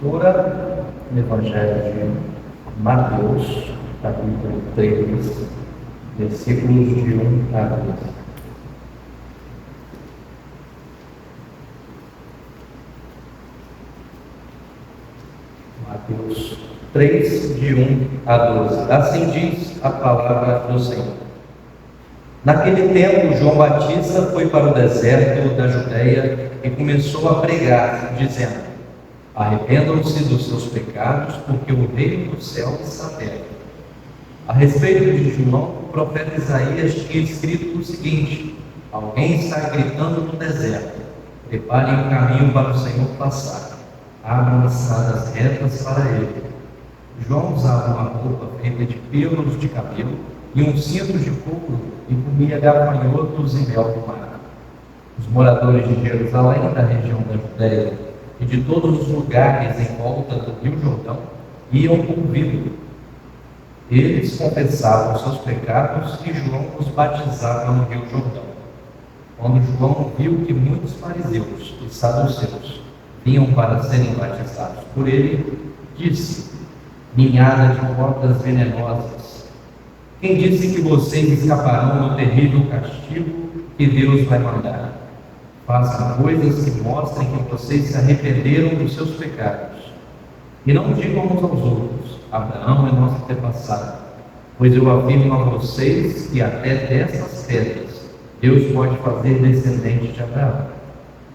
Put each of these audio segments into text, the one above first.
leitura no Evangelho de Mateus, capítulo 3, versículos de 1 a 12. Mateus 3, de 1 a 12. Assim diz a palavra do Senhor. Naquele tempo, João Batista foi para o deserto da Judeia e começou a pregar, dizendo: arrependam-se dos seus pecados, porque o reino do céu está perto. A respeito de João, o profeta Isaías tinha escrito o seguinte: alguém está gritando no deserto, preparem um caminho para o Senhor passar, abram estradas retas para ele. João usava uma roupa feita de pelos de cabelo e um cinto de couro e comia gafanhotos e mel do mar. Os moradores de Jerusalém, da região da Judéia e de todos os lugares em volta do Rio Jordão iam ouvi-lo. Eles confessavam seus pecados e João os batizava no Rio Jordão. Quando João viu que muitos fariseus e saduceus vinham para serem batizados por ele, disse: ninhada de cobras venenosas, quem disse que vocês escaparão do terrível castigo que Deus vai mandar? Façam coisas que mostrem que vocês se arrependeram dos seus pecados. E não digam uns aos outros: Abraão é nosso antepassado, pois eu afirmo a vocês que até dessas pedras Deus pode fazer descendente de Abraão.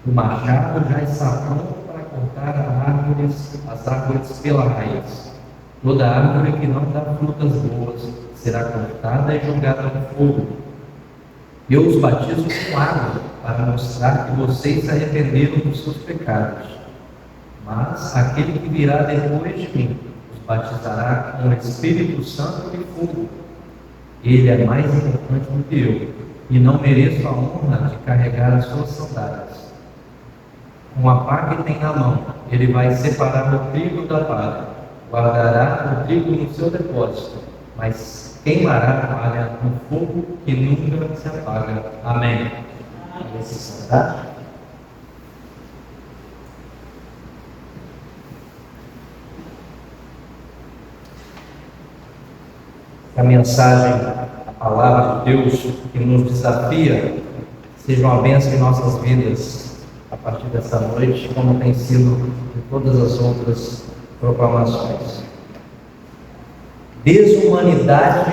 O machado já está pronto para cortar as árvores pela raiz. Toda árvore que não dá frutas boas será cortada e jogada no fogo. Eu os batizo com água para mostrar que vocês se arrependeram dos seus pecados. Mas aquele que virá depois de mim os batizará com o Espírito Santo e fogo. Ele é mais importante do que eu, e não mereço a honra de carregar as suas sandálias. Com a pá que tem na mão, ele vai separar o trigo da palha, guardará o trigo no seu depósito, mas queimará a palha no fogo que nunca se apaga. Amém. A mensagem, a palavra de Deus que nos desafia, seja uma bênção em nossas vidas a partir dessa noite, como tem sido em todas as outras proclamações. Desumanidade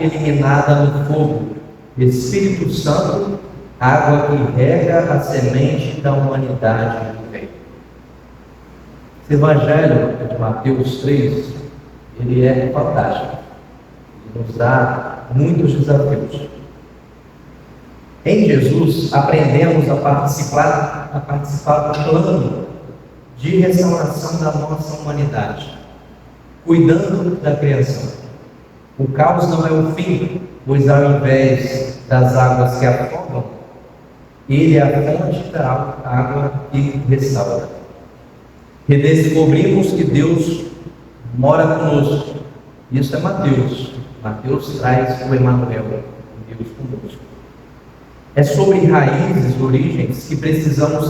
eliminada no fogo. Espírito Santo, água que rega a semente da humanidade do reino. Esse evangelho de Mateus 3, ele é fantástico. Ele nos dá muitos desafios. Em Jesus, aprendemos a participar do plano de restauração da nossa humanidade, cuidando da criação. O caos não é o fim, pois ao invés das águas que afogam, ele é a fonte da água que restaura. Redescobrimos que Deus mora conosco. Isso é Mateus. Mateus traz o Emanuel, Deus conosco. É sobre raízes, origens que precisam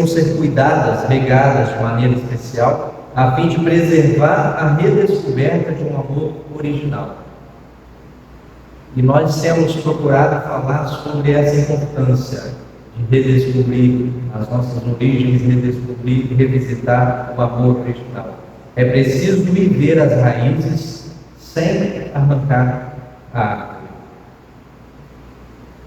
ser cuidadas, regadas de maneira especial, a fim de preservar a redescoberta de um amor original. E nós temos procurado falar sobre essa importância de redescobrir as nossas origens, redescobrir e revisitar o amor original. É preciso viver as raízes sem arrancar a árvore.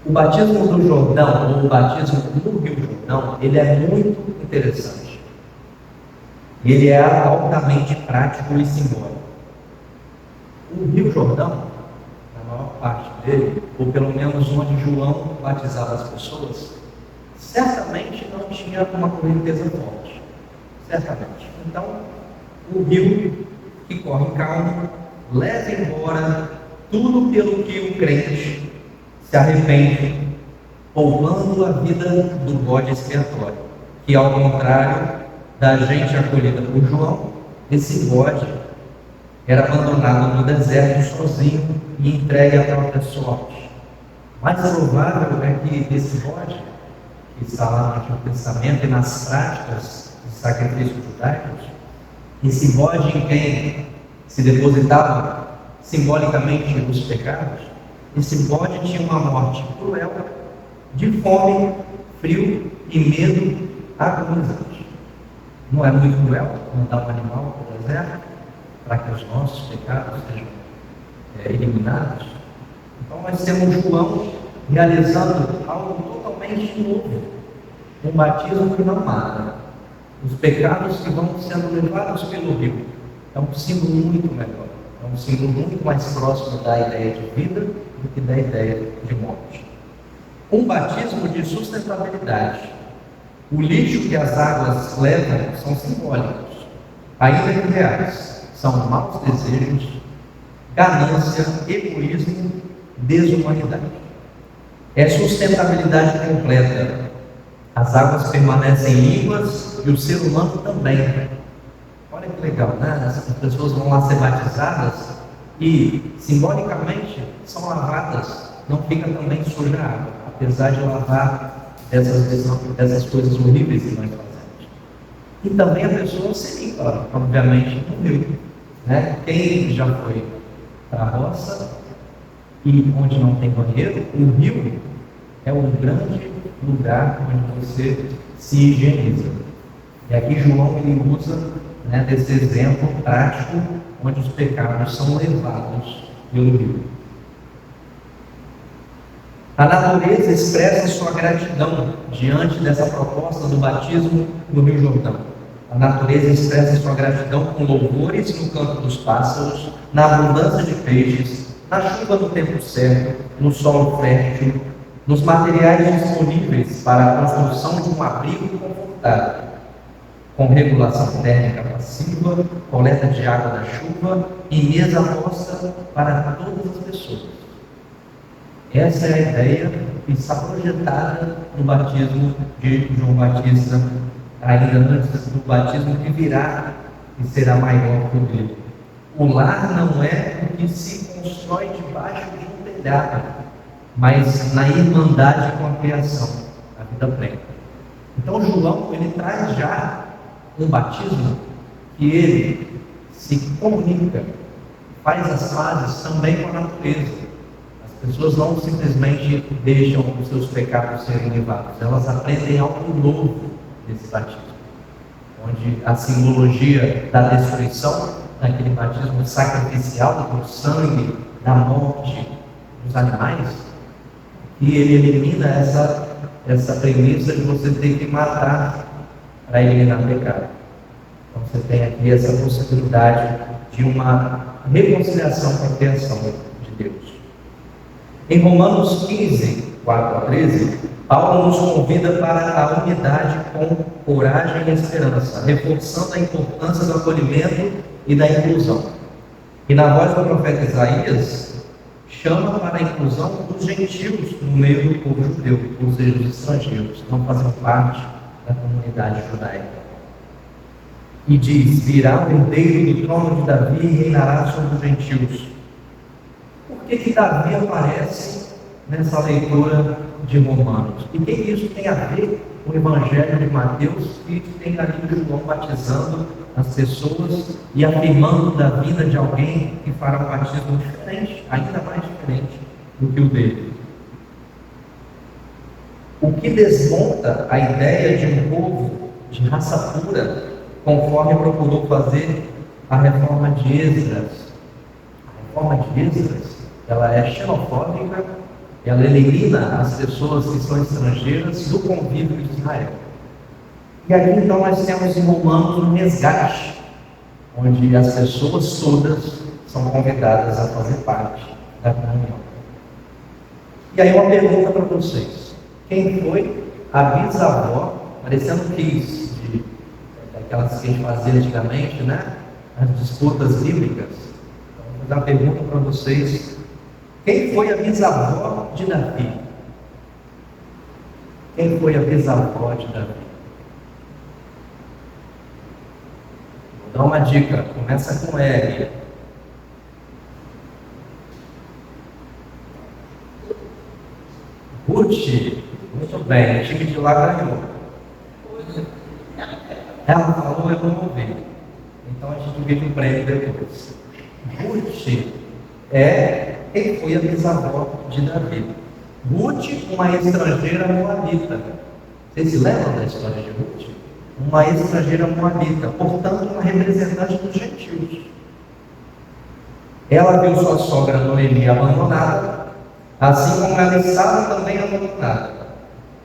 O batismo do Jordão, ou o batismo no Rio Jordão, ele é muito interessante. Ele é altamente prático e simbólico. O Rio Jordão, na maior parte dele, ou pelo menos onde João batizava as pessoas, certamente não tinha uma correnteza forte. Certamente. Então, o rio que corre calmo leva embora tudo pelo que o crente se arrepende, poupando a vida do bode expiatório, que ao contrário da gente acolhida por João, esse bode era abandonado no deserto sozinho e entregue à própria sorte. Mais provável é que esse bode que está lá no Antigo Testamento e nas práticas de sacrifícios judaicos, esse bode em quem se depositava simbolicamente os pecados, esse bode tinha uma morte cruel, de fome, frio e medo agonizante. Não é muito cruel mandar um animal para o deserto para que os nossos pecados sejam eliminados? Então nós temos João realizando algo totalmente novo, um batismo que não mata, os pecados que vão sendo levados pelo rio. É um símbolo muito melhor, é um símbolo muito mais próximo da ideia de vida do que da ideia de morte. Um batismo de sustentabilidade. O lixo que as águas levam são simbólicos, ainda que reais. São maus desejos, ganância, egoísmo, desumanidade. É sustentabilidade completa. As águas permanecem limpas e o ser humano também. Olha que legal, né? As pessoas vão lá ser batizadas e simbolicamente são lavadas, não fica também suja a água, apesar de lavar dessas coisas horríveis que nós fazemos. E também a pessoa se limpa, obviamente, no rio, né? Quem já foi para a roça e onde não tem banheiro, o rio é um grande lugar onde você se higieniza. E aqui João ele usa, né, desse exemplo prático onde os pecados são levados pelo rio. A natureza expressa sua gratidão diante dessa proposta do batismo no Rio Jordão. A natureza expressa sua gratidão com louvores no canto dos pássaros, na abundância de peixes, na chuva no tempo certo, no solo fértil, nos materiais disponíveis para a construção de um abrigo confortável, com regulação térmica passiva, coleta de água da chuva e mesa posta para todas as pessoas. Essa é a ideia que está projetada no batismo de João Batista, ainda antes do batismo que virá e será maior que o dele. O lar não é o que se constrói debaixo de um telhado, mas na irmandade com a criação, a vida plena. Então João, ele traz já um batismo que ele se comunica, faz as pazes também com a natureza. As pessoas não simplesmente deixam os seus pecados serem levados, elas aprendem algo novo desse batismo, onde a simbologia da destruição, naquele batismo sacrificial, do sangue, da morte dos animais, e ele elimina essa premissa de você ter que matar para eliminar o pecado. Então você tem aqui essa possibilidade de uma reconciliação com a criação de Deus. Em Romanos 15, 4 a 13, Paulo nos convida para a unidade com coragem e esperança, reforçando a importância do acolhimento e da inclusão. E na voz do profeta Isaías, chama para a inclusão dos gentios no meio do povo judeu, ou seja, os estrangeiros, que não fazem parte da comunidade judaica. E diz: virá o herdeiro do trono de Davi e reinará sobre os gentios. Por que Davi aparece nessa leitura de Romanos? E o que isso tem a ver com o Evangelho de Mateus, que tem ali o João batizando as pessoas e afirmando da vida de alguém que fará um batismo diferente, ainda mais diferente do que o dele? O que desmonta a ideia de um povo de raça pura, conforme procurou fazer a reforma de Esdras. A reforma de Esdras, ela é xenofóbica, ela elimina as pessoas que são estrangeiras do convívio de Israel. E aqui então nós temos em Romanos um resgate, onde as pessoas todas são convidadas a fazer parte da comunhão. E aí uma pergunta para vocês: quem foi a bisavó, parecendo quiz, daquelas que a gente fazia antigamente, né? As disputas bíblicas? Então, vou dar uma pergunta para vocês: quem foi a bisavó de Davi? Quem foi a bisavó de Davi? Vou dar uma dica, começa com R. Ruth. Muito bem, o time de lá ganhou. Ela falou, eu não ouvi. Então a gente divide o prêmio depois. Ruth quem foi a bisavó de Davi. Ruth, uma estrangeira moabita. Vocês se lembram da história de Ruth? Uma estrangeira moabita, portanto, uma representante dos gentios. Ela viu sua sogra Noemi abandonada, assim como ela estava também abandonada.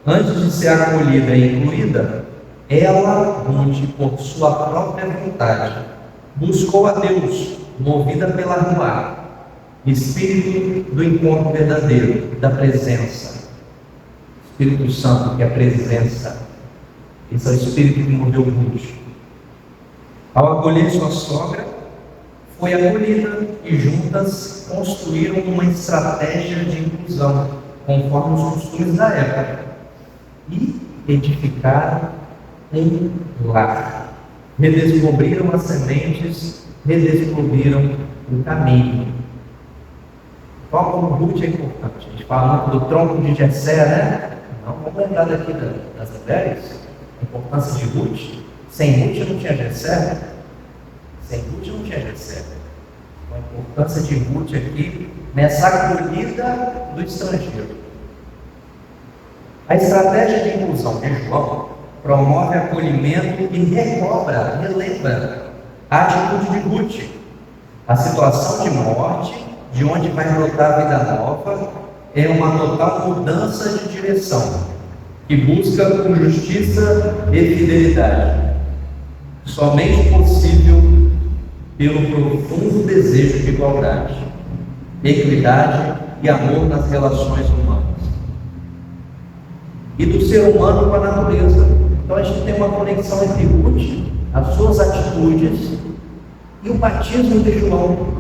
Antes de ser acolhida e incluída, ela, Ruth, por sua própria vontade, buscou a Deus, movida pela Ruá, Espírito do encontro verdadeiro, da presença. Espírito Santo, que é a presença. Esse é o Espírito que moveu Ruth. Ao acolher sua sogra, foi acolhida e juntas construíram uma estratégia de inclusão, conforme os costumes da época, e edificaram um lar. Redescobriram as sementes, redescobriram o caminho. Qual como Ruth é importante? A gente fala muito do tronco de Jessé, né? Não, vamos lembrar daqui das mulheres, a importância de Ruth. Sem Ruth não tinha Jessé. Sem Ruth não tinha Jessé. A importância de Ruth aqui nessa acolhida do estrangeiro. A estratégia de inclusão de João promove acolhimento e relembra a atitude de Ruth. A situação de morte, de onde vai brotar a vida nova, é uma total mudança de direção, que busca com justiça e fidelidade. Somente possível pelo profundo desejo de igualdade, equidade e amor nas relações humanas. E do ser humano com a natureza. Então a gente tem uma conexão entre Ruth, as suas atitudes e o batismo de João.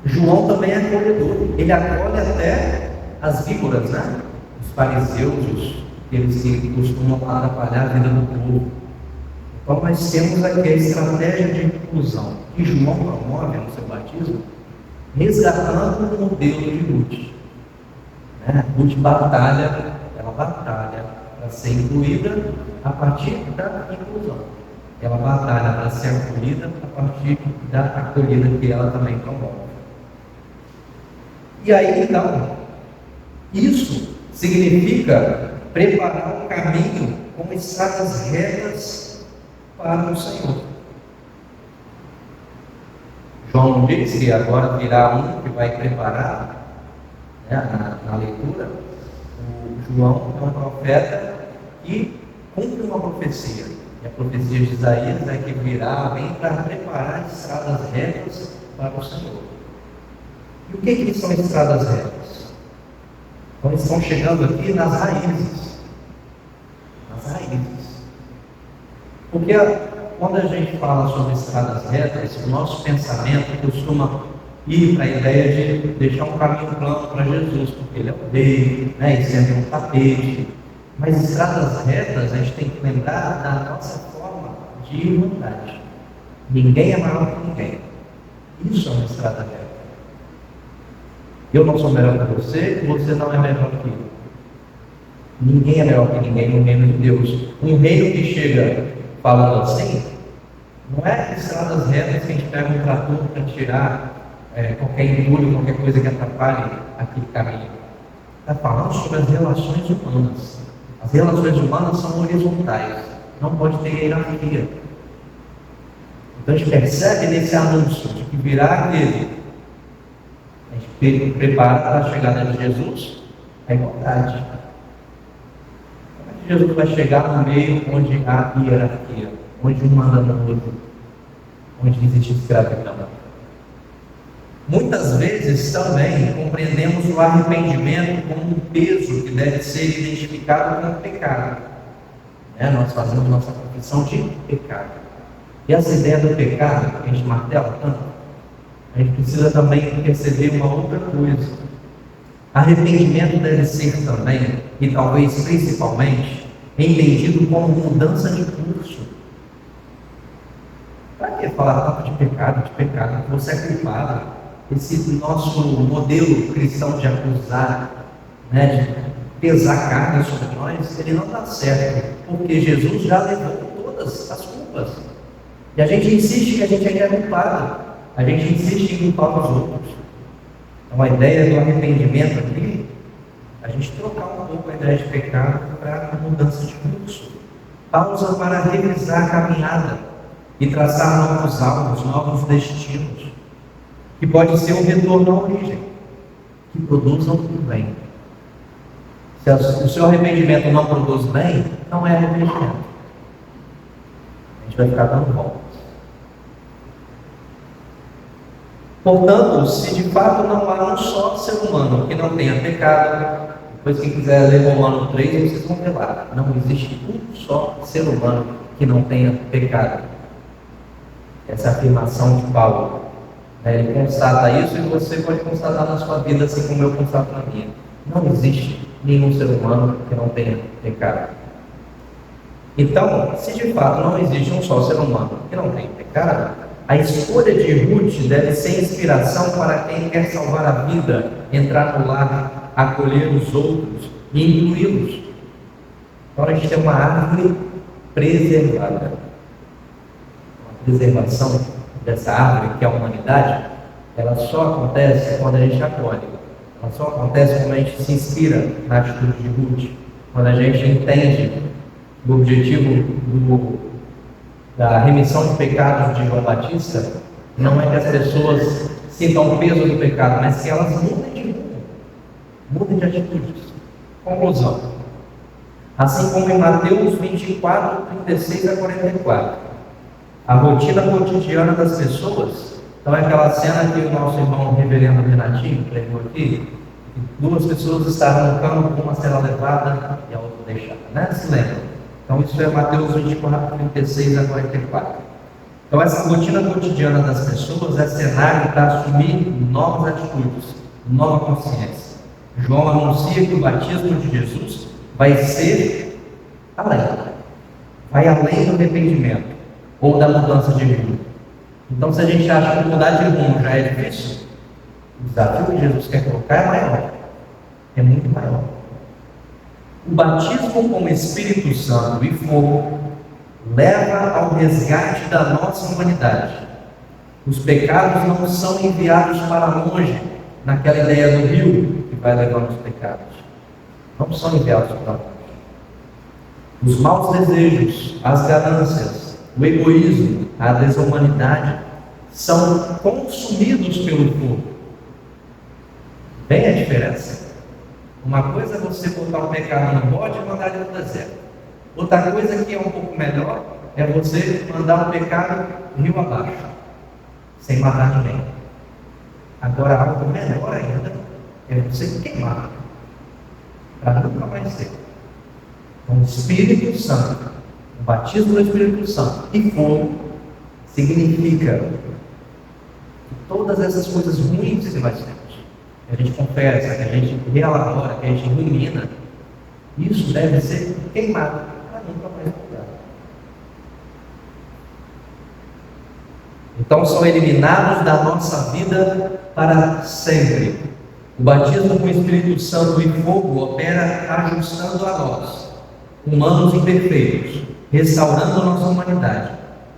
João também é acolhedor. Ele acolhe até as víboras, né? Os fariseus, aqueles que costumam atrapalhar a vida do povo. Então nós temos aqui a estratégia de inclusão que João promove no seu batismo, resgatando o modelo de Ruth. Ruth ela batalha para ser incluída a partir da inclusão. Ela batalha para ser acolhida a partir da acolhida que ela também promove. E aí, então, isso significa preparar um caminho com estradas retas para o Senhor. João não diz que agora virá um que vai preparar, na leitura. O João é um profeta que cumpre uma profecia. E a profecia de Isaías é que virá alguém para preparar estradas retas para o Senhor. E o que são estradas retas? Então eles estão chegando aqui nas raízes. Nas raízes. Porque quando a gente fala sobre estradas retas, o nosso pensamento costuma ir para a ideia de deixar um caminho plano para Jesus, porque Ele é o rei, e sempre um tapete. Mas estradas retas, a gente tem que lembrar da nossa forma de irmandade. Ninguém é maior que ninguém. Isso é uma estrada reta. Eu não sou melhor que você não é melhor que eu. Ninguém é melhor que ninguém no reino de Deus. Um reino que chega falando assim, não é estradas retas que a gente pega um trator para tirar qualquer entulho, qualquer coisa que atrapalhe aquele caminho. Está falando sobre as relações humanas. As relações humanas são horizontais, não pode ter hierarquia. Então a gente percebe nesse anúncio de que virá aquele, a gente prepara para a chegada de Jesus, a igualdade. Como é que Jesus vai chegar no meio onde há hierarquia, onde um manda no outro, onde existe escravidão? Muitas vezes também compreendemos o arrependimento como um peso que deve ser identificado com o pecado. Nós fazemos nossa confissão de pecado. E essa ideia do pecado, que a gente martela tanto, a gente precisa também perceber uma outra coisa. Arrependimento deve ser também, e talvez principalmente, entendido como mudança de curso. Para que falar tanto de pecado? Você é culpado. Esse nosso modelo cristão de acusar, de pesar carga sobre nós, ele não dá certo, porque Jesus já levou todas as culpas. E a gente insiste que a gente ainda é culpado, a gente insiste em culpar os outros. Então a ideia do arrependimento aqui, a gente trocar um pouco a ideia de pecado para mudança de fluxo. Pausa para revisar a caminhada e traçar novos alvos, novos destinos, que pode ser um retorno à origem, que produzam o bem. Se o seu arrependimento não produz bem, não é arrependimento. A gente vai ficar dando voltas. Portanto, se de fato não há um só ser humano que não tenha pecado, depois quem quiser ler Romano 3, vocês vão ver lá. Não existe um só ser humano que não tenha pecado. Essa é a afirmação de Paulo. Ele constata isso e você pode constatar na sua vida, assim como eu constato na minha. Não existe nenhum ser humano que não tenha pecado. Então, se de fato não existe um só ser humano que não tenha pecado, a escolha de Ruth deve ser inspiração para quem quer salvar a vida, entrar no lar, acolher os outros e incluí-los. Então a gente tem uma árvore preservada. A preservação dessa árvore, que é a humanidade, ela só acontece quando a gente acolhe. Ela só acontece quando a gente se inspira na atitude de Ruth, quando a gente entende o objetivo da remissão de pecados de João Batista, não é que as pessoas sintam o peso do pecado, mas que elas mudem de rumo, mudem de atitudes. Conclusão. Assim como em Mateus 24, 36 a 44, a rotina cotidiana das pessoas, então é aquela cena que o nosso irmão reverendo Renatinho pregou aqui, duas pessoas estavam no campo, uma será levada e a outra deixada, né? Se lembra? Então isso é Mateus 24, 36 a 44. Então essa rotina cotidiana das pessoas é cenário para assumir novas atitudes, nova consciência. João anuncia que o batismo de Jesus vai ser além, vai além do arrependimento ou da mudança de rumo. Então se a gente acha que mudar de rumo já é difícil, o desafio que Jesus quer colocar é maior, é muito maior. O batismo com o Espírito Santo e fogo leva ao resgate da nossa humanidade. Os pecados não são enviados para longe, naquela ideia do rio que vai levando os pecados. Não são enviados para longe. Os maus desejos, as ganâncias, o egoísmo, a desumanidade são consumidos pelo fogo. Vem a diferença? Uma coisa é você botar o pecado no bote e mandar ele no deserto. Outra coisa que é um pouco melhor é você mandar o pecado rio abaixo, sem matar ninguém. Agora, algo melhor ainda é você queimar, para nunca mais ter. Então, o Espírito Santo, o batismo do Espírito Santo e fogo, significa que todas essas coisas ruins que nós temos, que a gente confessa, que a gente reelabora, que a gente rumina, isso deve ser queimado para nunca mais mudar. Então são eliminados da nossa vida para sempre. O batismo com o Espírito Santo e fogo opera ajustando a nós, humanos imperfeitos, restaurando a nossa humanidade,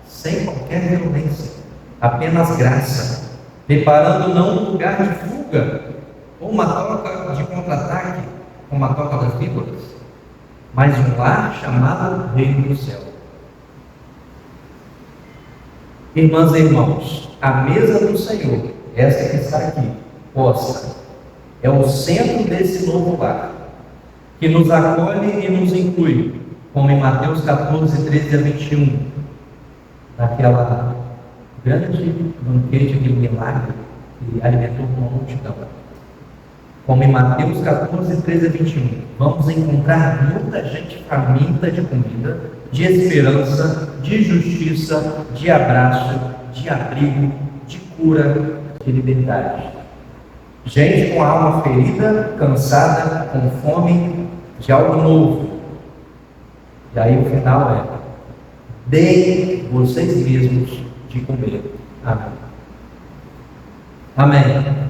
sem qualquer violência, apenas graça, preparando não um lugar de fuga, ou uma toca de contra-ataque, como a toca das víboras, mas um lar chamado Reino do Céu. Irmãs e irmãos, a mesa do Senhor, essa que está aqui, posta, é o centro desse novo lar, que nos acolhe e nos inclui, como em Mateus 14, 13 a 21, naquela grande banquete, aquele milagre que alimentou uma multidão. Como em Mateus 14, 13 a 21, vamos encontrar muita gente faminta de comida, de esperança, de justiça, de abraço, de abrigo, de cura, de liberdade. Gente com a alma ferida, cansada, com fome de algo novo. E aí o final é: deem vocês mesmos de comer. Amém. Amém.